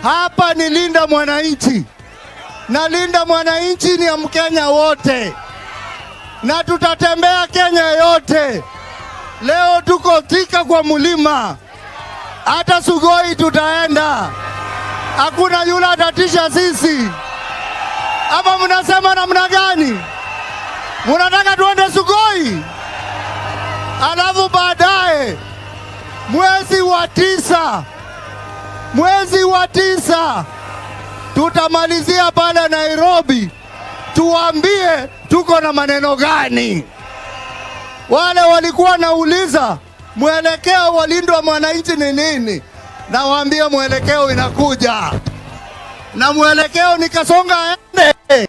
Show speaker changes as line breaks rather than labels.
Hapa ni Linda Mwananchi, na Linda Mwananchi ni ya Mkenya wote, na tutatembea Kenya yote. Leo tuko Thika kwa mulima, hata Sugoi tutaenda. Hakuna yule atatisha sisi. Ama mnasema namna gani? Mnataka tuende Sugoi? Alafu baadaye mwezi wa tisa tutamalizia pale Nairobi, tuambie tuko na maneno gani. Wale walikuwa nauliza mwelekeo wa Linda Mwananchi ni nini, na waambie mwelekeo inakuja, na mwelekeo ni Kasonga aende.